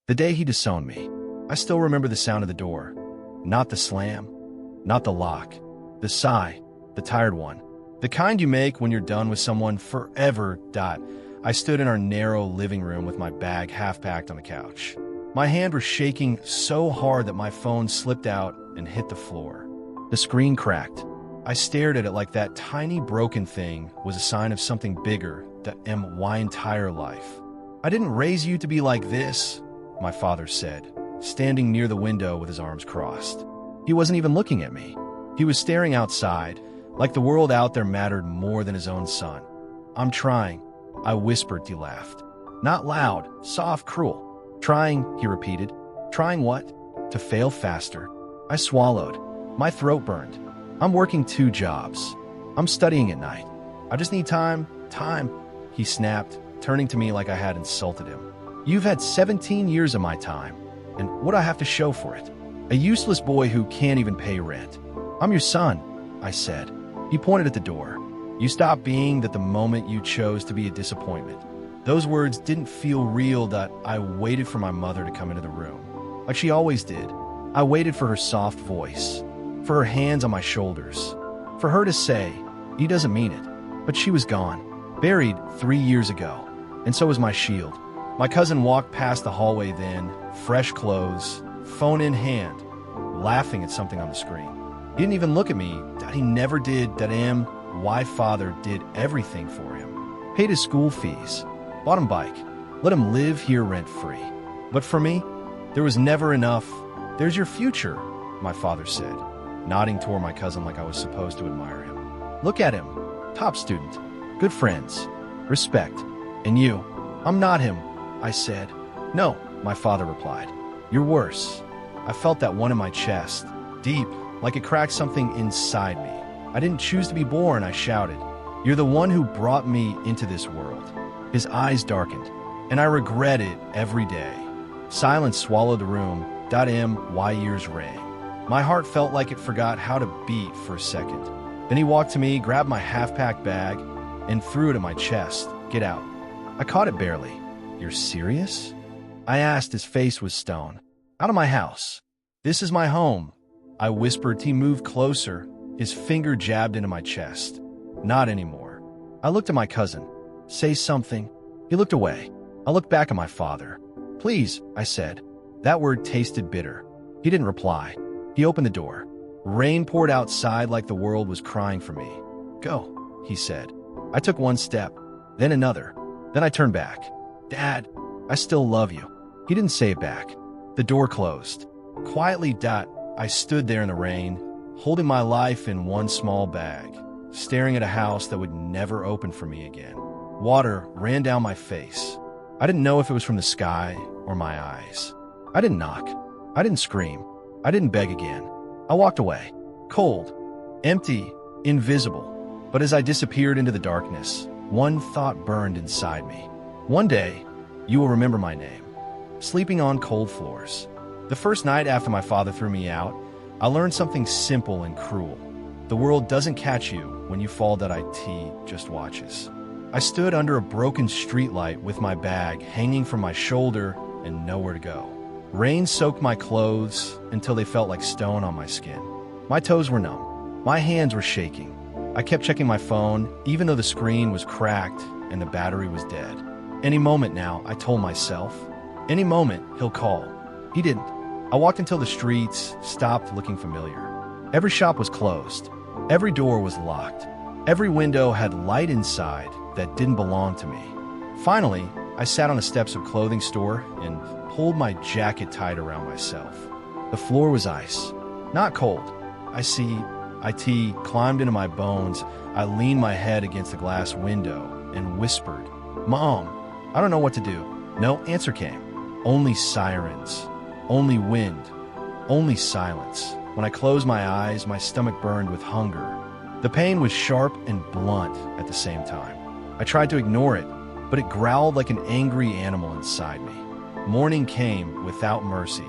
The day he disowned me. I still remember the sound of the door. Not the slam, not the lock, the sigh, the tired one. The kind you make when you're done with someone forever. I stood in our narrow living room with my bag half-packed on the couch. My hand was shaking so hard that my phone slipped out and hit the floor. The screen cracked. I stared at it like that tiny broken thing was a sign of something bigger than my entire life. I didn't raise you to be like this, my father said, standing near the window with his arms crossed. He wasn't even looking at me. He was staring outside, like the world out there mattered more than his own son. I'm trying, I whispered. He laughed. Not loud, soft, cruel. Trying, he repeated. Trying what? To fail faster. I swallowed. My throat burned. I'm working 2 jobs. I'm studying at night. I just need time, he snapped, turning to me like I had insulted him. You've had 17 years of my time, and what do I have to show for it? A useless boy who can't even pay rent. I'm your son, I said. He pointed at the door. You stopped being that the moment you chose to be a disappointment. Those words didn't feel real. I waited for my mother to come into the room, like she always did. I waited for her soft voice, for her hands on my shoulders, for her to say, he doesn't mean it. But she was gone, buried 3 years ago, and so was my shield. My cousin walked past the hallway then, fresh clothes, phone in hand, laughing at something on the screen. He didn't even look at me. He never did. Why father did everything for him. Paid his school fees, bought him bike, let him live here rent-free. But for me, there was never enough. There's your future, my father said, nodding toward my cousin like I was supposed to admire him. Look at him. Top student, good friends, respect. And you? I'm not him, I said. No, my father replied. You're worse. I felt that one in my chest, deep, like it cracked something inside me. I didn't choose to be born, I shouted. You're the one who brought me into this world. His eyes darkened, and I regret it every day. Silence swallowed the room. My ears rang. My heart felt like it forgot how to beat for a second. Then he walked to me, grabbed my half-packed bag, and threw it at my chest. Get out. I caught it barely. You're serious? I asked. His face was stone. Out of my house. This is my home, I whispered. He moved closer, his finger jabbed into my chest. Not anymore. I looked at my cousin. Say something. He looked away. I looked back at my father. Please, I said. That word tasted bitter. He didn't reply. He opened the door. Rain poured outside like the world was crying for me. Go, he said. I took one step, then another. Then I turned back. Dad, I still love you. He didn't say it back. The door closed. Quietly, I stood there in the rain, holding my life in one small bag, staring at a house that would never open for me again. Water ran down my face. I didn't know if it was from the sky or my eyes. I didn't knock. I didn't scream. I didn't beg again. I walked away, cold, empty, invisible. But as I disappeared into the darkness, one thought burned inside me. One day, you will remember my name. Sleeping on cold floors. The first night after my father threw me out, I learned something simple and cruel. The world doesn't catch you when you fall. It just watches. I stood under a broken streetlight with my bag hanging from my shoulder and nowhere to go. Rain soaked my clothes until they felt like stone on my skin. My toes were numb. My hands were shaking. I kept checking my phone, even though the screen was cracked and the battery was dead. Any moment now, I told myself. Any moment, he'll call. He didn't. I walked until the streets stopped looking familiar. Every shop was closed. Every door was locked. Every window had light inside that didn't belong to me. Finally, I sat on the steps of a clothing store and pulled my jacket tight around myself. The floor was ice, not cold. It climbed into my bones. I leaned my head against the glass window and whispered, Mom, I don't know what to do. No answer came. Only sirens, only wind, only silence. When I closed my eyes, my stomach burned with hunger. The pain was sharp and blunt at the same time. I tried to ignore it, but it growled like an angry animal inside me. Morning came without mercy.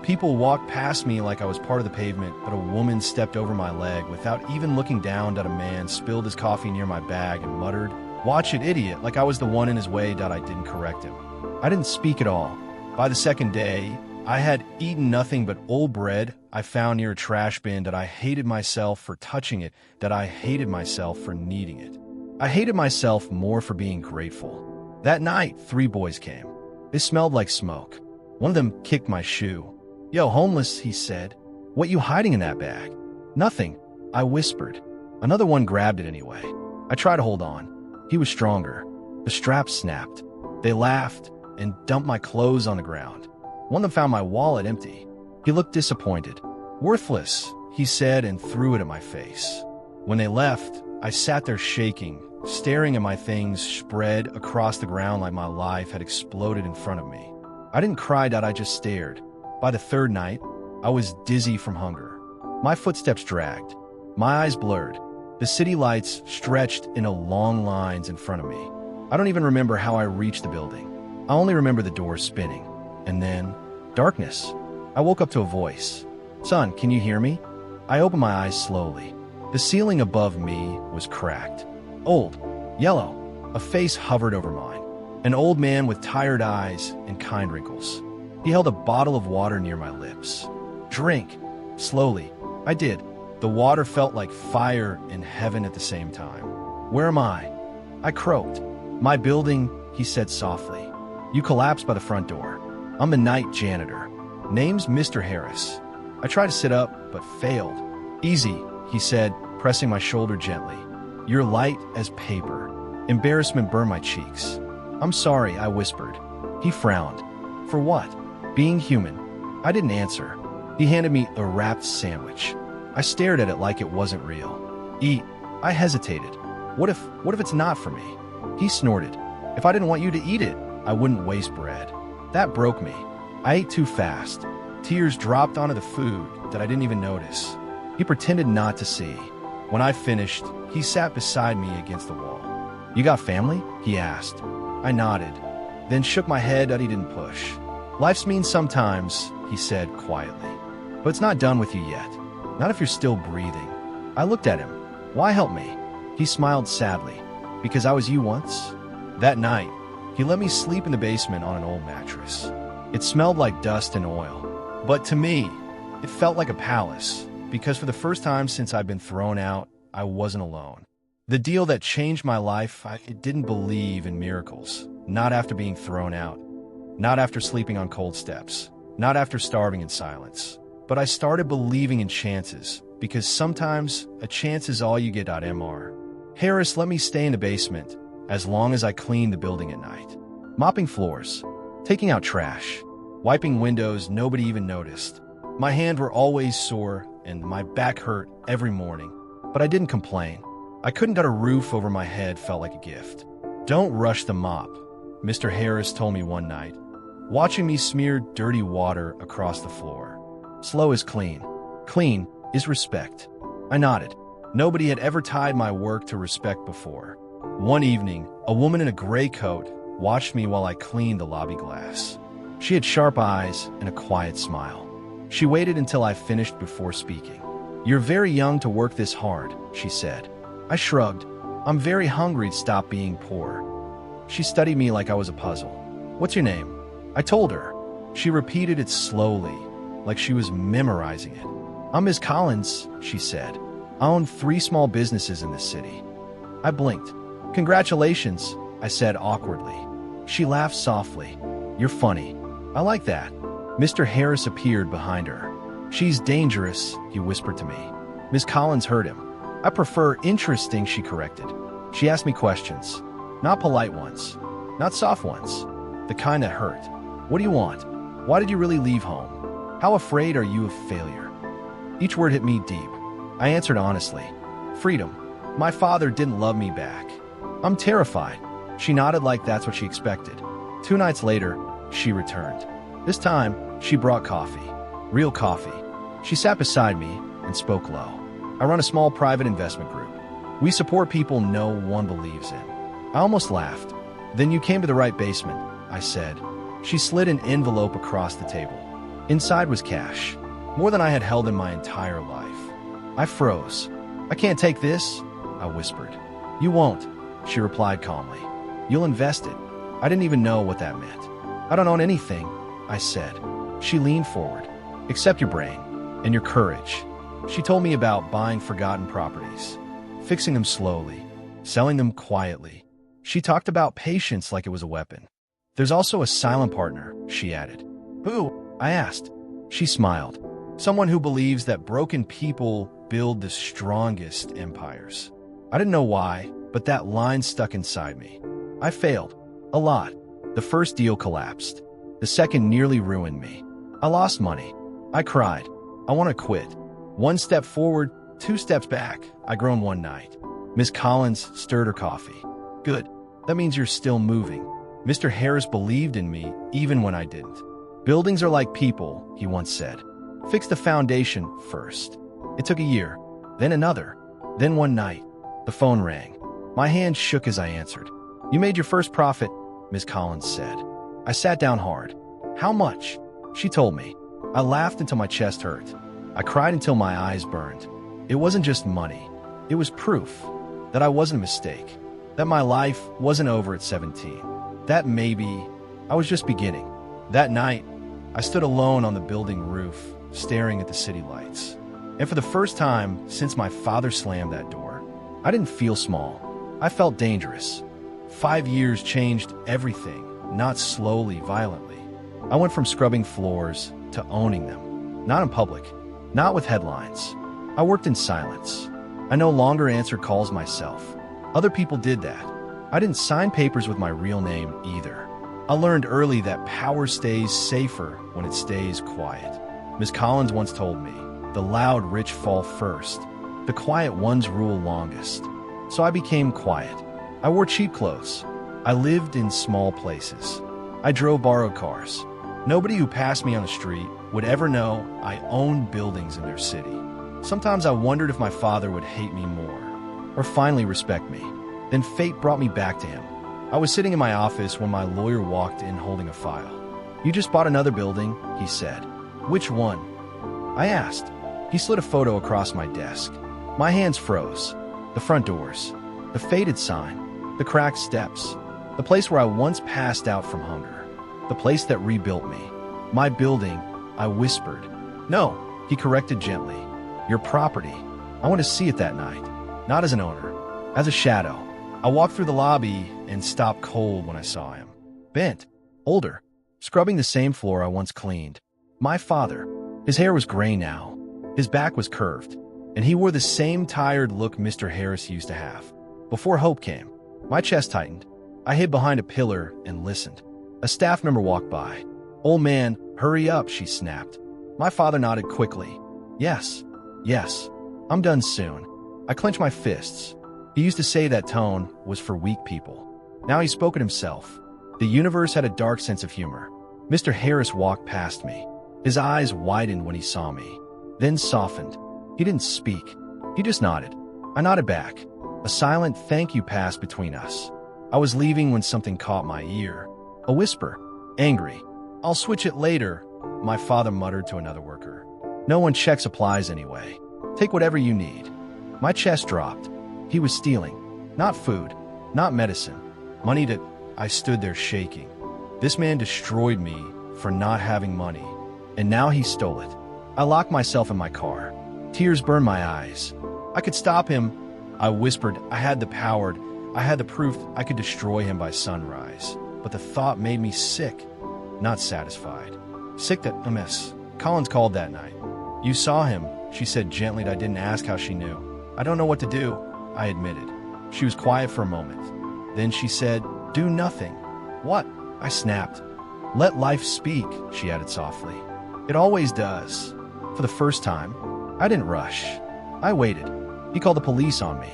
People walked past me like I was part of the pavement, but a woman stepped over my leg without even looking down. A man spilled his coffee near my bag and muttered, Watch it, idiot, like I was the one in his way. I didn't correct him. I didn't speak at all. By the second day, I had eaten nothing but old bread I found near a trash bin that I hated myself for touching it, that I hated myself for needing it. I hated myself more for being grateful. That night, 3 boys came. They smelled like smoke. One of them kicked my shoe. "Yo, homeless," he said. "What you hiding in that bag?" "Nothing," I whispered. Another one grabbed it anyway. I tried to hold on. He was stronger. The straps snapped. They laughed and dumped my clothes on the ground. One of them found my wallet empty. He looked disappointed. "Worthless," he said, and threw it at my face. When they left, I sat there shaking, staring at my things spread across the ground like my life had exploded in front of me. I didn't cry, I just stared. By the third night, I was dizzy from hunger. My footsteps dragged. My eyes blurred. The city lights stretched in long lines in front of me. I don't even remember how I reached the building. I only remember the door spinning. And then, darkness. I woke up to a voice. "Son, can you hear me?" I opened my eyes slowly. The ceiling above me was cracked. Old, yellow. A face hovered over mine. An old man with tired eyes and kind wrinkles. He held a bottle of water near my lips. "Drink." Slowly. I did. The water felt like fire and heaven at the same time. "Where am I?" I croaked. "My building," he said softly. "You collapsed by the front door. I'm the night janitor. Name's Mr. Harris." I tried to sit up, but failed. "Easy," he said, pressing my shoulder gently. "You're light as paper." Embarrassment burned my cheeks. "I'm sorry," I whispered. He frowned. "For what?" "Being human." I didn't answer. He handed me a wrapped sandwich. I stared at it like it wasn't real. "Eat." I hesitated. What if it's not for me?" He snorted. "If I didn't want you to eat it, I wouldn't waste bread." That broke me. I ate too fast. Tears dropped onto the food that I didn't even notice. He pretended not to see. When I finished, he sat beside me against the wall. "You got family?" he asked. I nodded, then shook my head that he didn't push. "Life's mean sometimes," he said quietly. "But it's not done with you yet. Not if you're still breathing." I looked at him. "Why help me?" He smiled sadly. "Because I was you once." That night, he let me sleep in the basement on an old mattress. It smelled like dust and oil. But to me, it felt like a palace, because for the first time since I'd been thrown out, I wasn't alone. The deal that changed my life, I didn't believe in miracles. Not after being thrown out. Not after sleeping on cold steps. Not after starving in silence. But I started believing in chances, because sometimes a chance is all you get. Mr. Harris let me stay in the basement as long as I cleaned the building at night. Mopping floors, taking out trash, wiping windows nobody even noticed. My hands were always sore and my back hurt every morning, but I didn't complain. I couldn't get a roof over my head felt like a gift. "Don't rush the mop," Mr. Harris told me one night, watching me smear dirty water across the floor. "Slow is clean. Clean is respect." I nodded. Nobody had ever tied my work to respect before. One evening, a woman in a gray coat watched me while I cleaned the lobby glass. She had sharp eyes and a quiet smile. She waited until I finished before speaking. "You're very young to work this hard," she said. I shrugged. "I'm very hungry to stop being poor." She studied me like I was a puzzle. "What's your name?" I told her. She repeated it slowly, like she was memorizing it. "I'm Ms. Collins," she said. "I own 3 small businesses in this city." I blinked. "Congratulations," I said awkwardly. She laughed softly. "You're funny." "I like that." Mr. Harris appeared behind her. "She's dangerous," he whispered to me. Ms. Collins heard him. "I prefer interesting," she corrected. She asked me questions. Not polite ones. Not soft ones. The kind that hurt. "What do you want? Why did you really leave home? How afraid are you of failure?" Each word hit me deep. I answered honestly. "Freedom. My father didn't love me back. I'm terrified." She nodded like that's what she expected. 2 nights later, she returned. This time, she brought coffee. Real coffee. She sat beside me and spoke low. "I run a small private investment group. We support people no one believes in." I almost laughed. "Then you came to the right basement," I said. She slid an envelope across the table. Inside was cash. More than I had held in my entire life. I froze. "I can't take this," I whispered. "You won't," she replied calmly. "You'll invest it." I didn't even know what that meant. "I don't own anything," I said. She leaned forward. Except your brain and your courage. She told me about buying forgotten properties, fixing them slowly, selling them quietly. She talked about patience like it was a weapon. There's also a silent partner, she added. Who? I asked. She smiled. Someone who believes that broken people build the strongest empires. I didn't know why, but that line stuck inside me. I failed. A lot. The first deal collapsed. The second nearly ruined me. I lost money. I cried. I want to quit. One step forward, two steps back. I groaned one night. Miss Collins stirred her coffee. Good. That means you're still moving. Mr. Harris believed in me even when I didn't. Buildings are like people, he once said. Fix the foundation first. It took a year, then another. Then one night, the phone rang. My hand shook as I answered. You made your first profit, Miss Collins said. I sat down hard. How much? She told me. I laughed until my chest hurt. I cried until my eyes burned. It wasn't just money. It was proof that I wasn't a mistake, that my life wasn't over at 17, that maybe I was just beginning. That night, I stood alone on the building roof, staring at the city lights. And for the first time since my father slammed that door, I didn't feel small. I felt dangerous. 5 years changed everything, not slowly, violently. I went from scrubbing floors to owning them. Not in public, not with headlines. I worked in silence. I no longer answered calls myself. Other people did that. I didn't sign papers with my real name either. I learned early that power stays safer when it stays quiet. Miss Collins once told me, the loud rich fall first. The quiet ones rule longest. So I became quiet. I wore cheap clothes. I lived in small places. I drove borrowed cars. Nobody who passed me on the street would ever know I owned buildings in their city. Sometimes I wondered if my father would hate me more, or finally respect me. Then fate brought me back to him. I was sitting in my office when my lawyer walked in holding a file. You just bought another building, he said. Which one? I asked. He slid a photo across my desk. My hands froze. The front doors, the faded sign, the cracked steps, the place where I once passed out from hunger, the place that rebuilt me. My building, I whispered. No, he corrected gently. Your property. I want to see it that night, not as an owner, as a shadow. I walked through the lobby and stopped cold when I saw him. Bent, older, scrubbing the same floor I once cleaned. My father. His hair was gray now. His back was curved, and he wore the same tired look Mr. Harris used to have. Before hope came, my chest tightened. I hid behind a pillar and listened. A staff member walked by. Old man, hurry up, she snapped. My father nodded quickly. Yes, I'm done soon. I clenched my fists. He used to say that tone was for weak people. Now he spoke at himself. The universe had a dark sense of humor. Mr. Harris walked past me. His eyes widened when he saw me, then softened. He didn't speak. He just nodded. I nodded back. A silent thank you passed between us. I was leaving when something caught my ear. A whisper. Angry. I'll switch it later, my father muttered to another worker. No one checks supplies anyway. Take whatever you need. My chest dropped. He was stealing. Not food. Not medicine. Money that I stood there shaking. This man destroyed me for not having money, and now he stole it. I locked myself in my car. Tears burned my eyes. I could stop him. I whispered. I had the power. I had the proof I could destroy him by sunrise. But the thought made me sick, not satisfied. Sick that Miss Collins called that night. You saw him, she said gently. I didn't ask how she knew. I don't know what to do, I admitted. She was quiet for a moment. Then she said, do nothing. What? I snapped. Let life speak, she added softly. It always does. For the first time, I didn't rush. I waited. He called the police on me.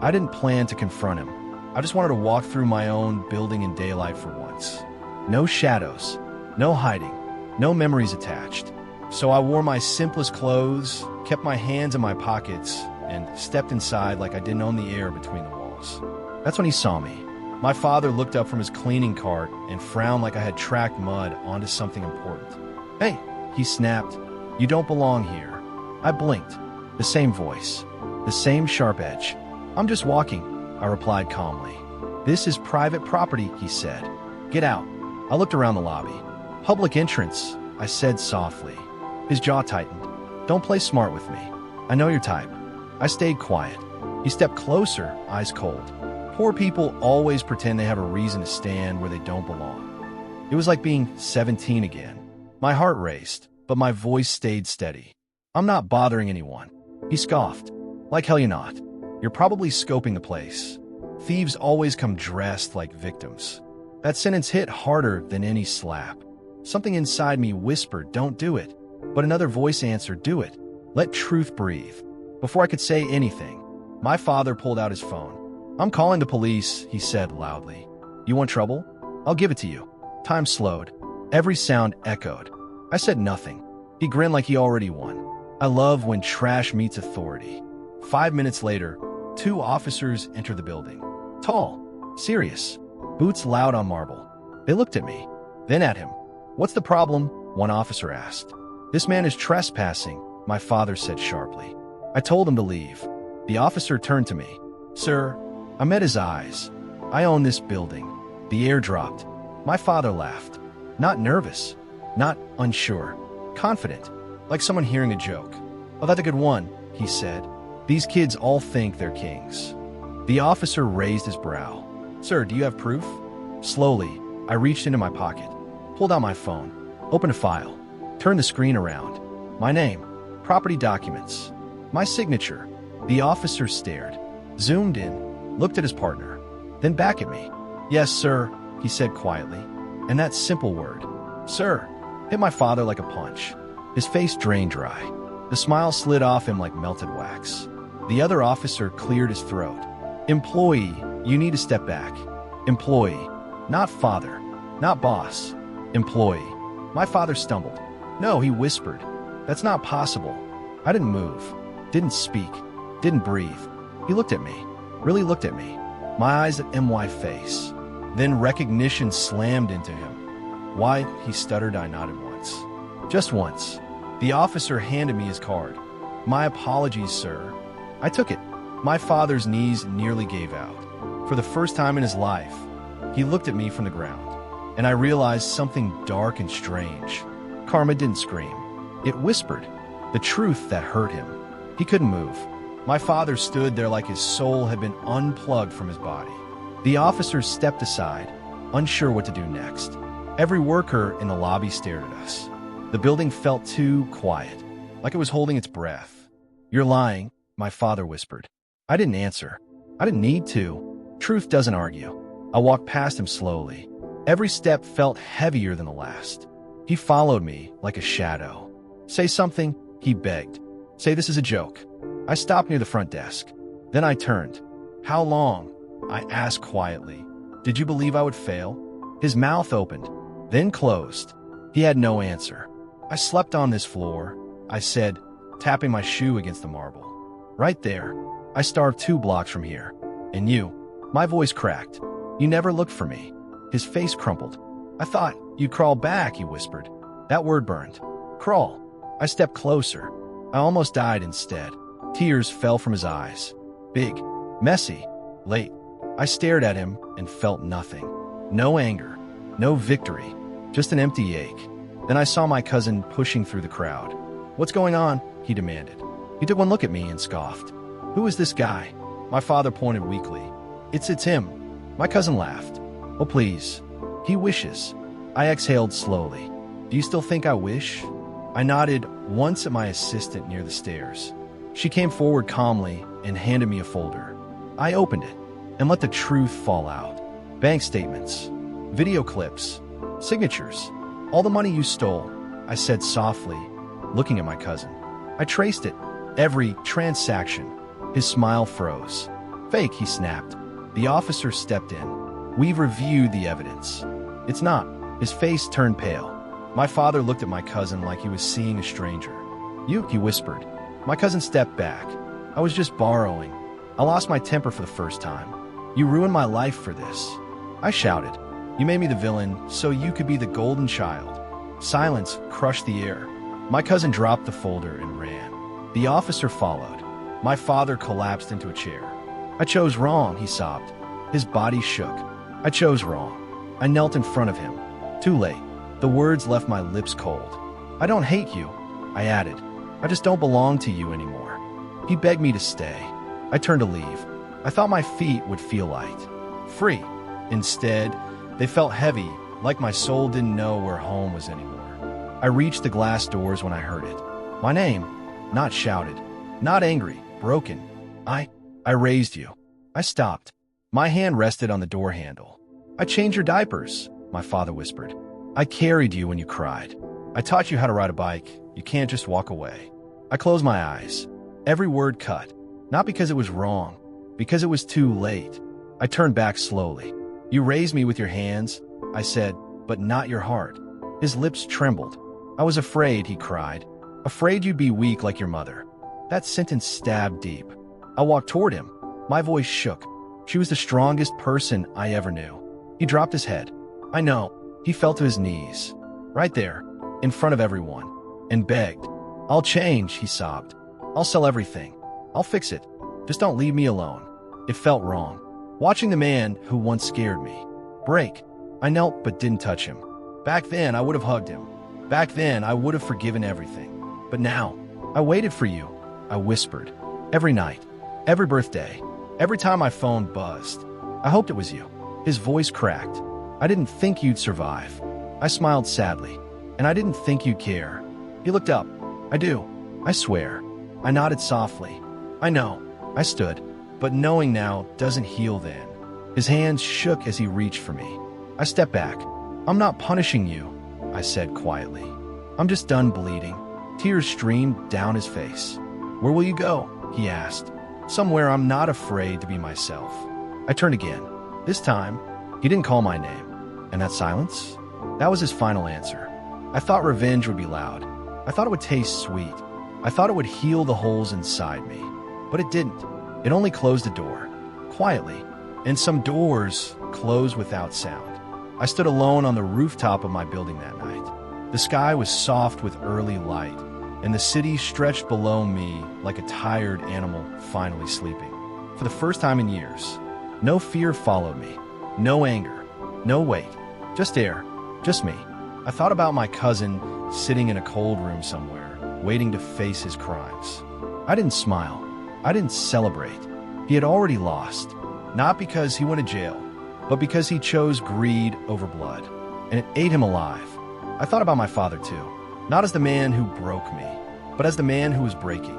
I didn't plan to confront him. I just wanted to walk through my own building in daylight for once. No shadows, no hiding, no memories attached. So I wore my simplest clothes, kept my hands in my pockets, and stepped inside like I didn't own the air between the walls. That's when he saw me. My father looked up from his cleaning cart and frowned like I had tracked mud onto something important. Hey, he snapped. You don't belong here. I blinked. The same voice. The same sharp edge. I'm just walking, I replied calmly. This is private property, he said. Get out. I looked around the lobby. Public entrance, I said softly. His jaw tightened. Don't play smart with me. I know your type. I stayed quiet. He stepped closer, eyes cold. Poor people always pretend they have a reason to stand where they don't belong. It was like being 17 again. My heart raced, but my voice stayed steady. I'm not bothering anyone. He scoffed. Like hell you're not. You're probably scoping the place. Thieves always come dressed like victims. That sentence hit harder than any slap. Something inside me whispered, don't do it. But another voice answered, do it. Let truth breathe. Before I could say anything, my father pulled out his phone. I'm calling the police, he said loudly. You want trouble? I'll give it to you. Time slowed. Every sound echoed. I said nothing. He grinned like he already won. I love when trash meets authority. 5 minutes later, 2 officers entered the building. Tall, serious, boots loud on marble. They looked at me, then at him. What's the problem? One officer asked. This man is trespassing, my father said sharply. I told him to leave. The officer turned to me. Sir, I met his eyes. I own this building. The air dropped. My father laughed. Not nervous, not unsure, confident, like someone hearing a joke. Oh, that's a good one, he said. These kids all think they're kings. The officer raised his brow. Sir, do you have proof? Slowly, I reached into my pocket, pulled out my phone, opened a file, turned the screen around. My name, property documents, my signature. The officer stared, zoomed in, looked at his partner, then back at me. Yes, sir, he said quietly. And that simple word, sir, hit my father like a punch. His face drained dry. The smile slid off him like melted wax. The other officer cleared his throat. Employee, you need to step back. Employee, not father, not boss. Employee. My father stumbled. No, he whispered. That's not possible. I didn't move, didn't speak, didn't breathe. He looked at me, really looked at me. My eyes at my face. Then recognition slammed into him. Why, he stuttered. I nodded once. Just once. The officer handed me his card. My apologies, sir. I took it. My father's knees nearly gave out. For the first time in his life, he looked at me from the ground, and I realized something dark and strange. Karma didn't scream. It whispered, the truth that hurt him. He couldn't move. My father stood there like his soul had been unplugged from his body. The officers stepped aside, unsure what to do next. Every worker in the lobby stared at us. The building felt too quiet, like it was holding its breath. You're lying, my father whispered. I didn't answer. I didn't need to. Truth doesn't argue. I walked past him slowly. Every step felt heavier than the last. He followed me like a shadow. Say something, he begged. Say this is a joke. I stopped near the front desk. Then I turned. How long? I asked quietly. Did you believe I would fail? His mouth opened, then closed. He had no answer. I slept on this floor, I said, tapping my shoe against the marble. Right there. I starved 2 blocks from here. And you. My voice cracked. You never looked for me. His face crumpled. I thought you'd crawl back, he whispered. That word burned. Crawl. I stepped closer. I almost died instead. Tears fell from his eyes. Big, messy, late. I stared at him and felt nothing. No anger, no victory, just an empty ache. Then I saw my cousin pushing through the crowd. What's going on? He demanded. He took one look at me and scoffed. Who is this guy? My father pointed weakly. It's him. My cousin laughed. Oh, please. He wishes. I exhaled slowly. Do you still think I wish? I nodded once at my assistant near the stairs. She came forward calmly and handed me a folder. I opened it and let the truth fall out. Bank statements, video clips, signatures, all the money you stole, I said softly, looking at my cousin. I traced it, every transaction. His smile froze. Fake, he snapped. The officer stepped in. We've reviewed the evidence. It's not. His face turned pale. My father looked at my cousin like he was seeing a stranger. You, he whispered. My cousin stepped back. I was just borrowing. I lost my temper for the first time. You ruined my life for this. I shouted. You made me the villain so you could be the golden child. Silence crushed the air. My cousin dropped the folder and ran. The officer followed. My father collapsed into a chair. I chose wrong, he sobbed. His body shook. I chose wrong. I knelt in front of him. Too late. The words left my lips cold. I don't hate you, I added. I just don't belong to you anymore. He begged me to stay. I turned to leave. I thought my feet would feel light, free. Instead, they felt heavy, like my soul didn't know where home was anymore. I reached the glass doors when I heard it. My name, not shouted, not angry, broken. I raised you. I stopped. My hand rested on the door handle. I changed your diapers, my father whispered. I carried you when you cried. I taught you how to ride a bike. You can't just walk away. I closed my eyes. Every word cut, not because it was wrong, because it was too late. I turned back slowly. You raised me with your hands, I said, but not your heart. His lips trembled. I was afraid, he cried. Afraid you'd be weak like your mother. That sentence stabbed deep. I walked toward him. My voice shook. She was the strongest person I ever knew. He dropped his head. I know. He fell to his knees. Right there, in front of everyone, and begged. I'll change, he sobbed. I'll sell everything. I'll fix it. Just don't leave me alone. It felt wrong. Watching the man who once scared me break. I knelt but didn't touch him. Back then, I would have hugged him. Back then, I would have forgiven everything. But now, I waited for you, I whispered. Every night, every birthday, every time my phone buzzed. I hoped it was you. His voice cracked. I didn't think you'd survive. I smiled sadly. And I didn't think you'd care. He looked up. I do. I swear. I nodded softly. I know. I stood. But knowing now doesn't heal then. His hands shook as he reached for me. I stepped back. I'm not punishing you, I said quietly. I'm just done bleeding. Tears streamed down his face. Where will you go? He asked. Somewhere I'm not afraid to be myself. I turned again. This time, he didn't call my name. And that silence? That was his final answer. I thought revenge would be loud. I thought it would taste sweet. I thought it would heal the holes inside me. But it didn't. It only closed a door. Quietly. And some doors closed without sound. I stood alone on the rooftop of my building that night. The sky was soft with early light, and the city stretched below me like a tired animal finally sleeping. For the first time in years, no fear followed me. No anger. No weight. Just air. Just me. I thought about my cousin sitting in a cold room somewhere, waiting to face his crimes. I didn't smile. I didn't celebrate. He had already lost. Not because he went to jail, but because he chose greed over blood. And it ate him alive. I thought about my father too. Not as the man who broke me, but as the man who was breaking.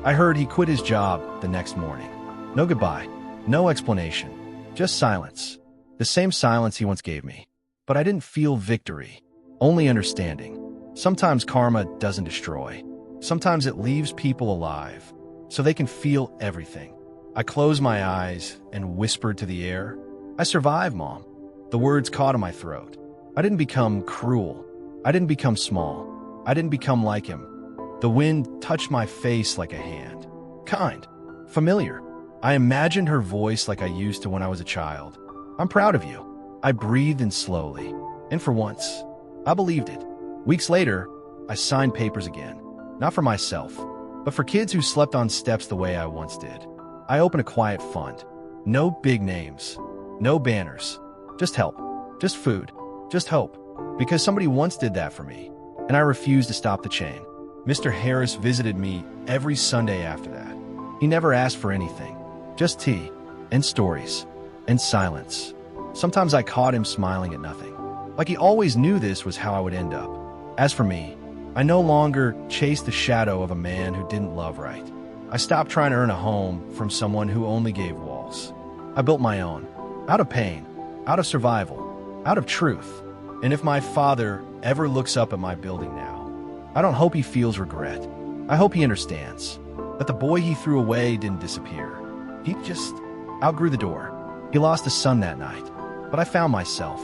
I heard he quit his job the next morning. No goodbye. No explanation. Just silence. The same silence he once gave me. But I didn't feel victory. Only understanding. Sometimes karma doesn't destroy. Sometimes it leaves people alive, so they can feel everything. I closed my eyes and whispered to the air, I survived, Mom. The words caught in my throat. I didn't become cruel. I didn't become small. I didn't become like him. The wind touched my face like a hand. Kind. Familiar. I imagined her voice like I used to when I was a child. I'm proud of you. I breathed in slowly. And for once, I believed it. Weeks later, I signed papers again. Not for myself, but for kids who slept on steps the way I once did. I opened a quiet fund. No big names. No banners. Just help. Just food. Just hope. Because somebody once did that for me. And I refused to stop the chain. Mr. Harris visited me every Sunday after that. He never asked for anything. Just tea. And stories. And silence. Sometimes I caught him smiling at nothing. Like he always knew this was how I would end up. As for me, I no longer chased the shadow of a man who didn't love right. I stopped trying to earn a home from someone who only gave walls. I built my own. Out of pain. Out of survival. Out of truth. And if my father ever looks up at my building now, I don't hope he feels regret. I hope he understands that the boy he threw away didn't disappear. He just outgrew the door. He lost a son that night. But I found myself.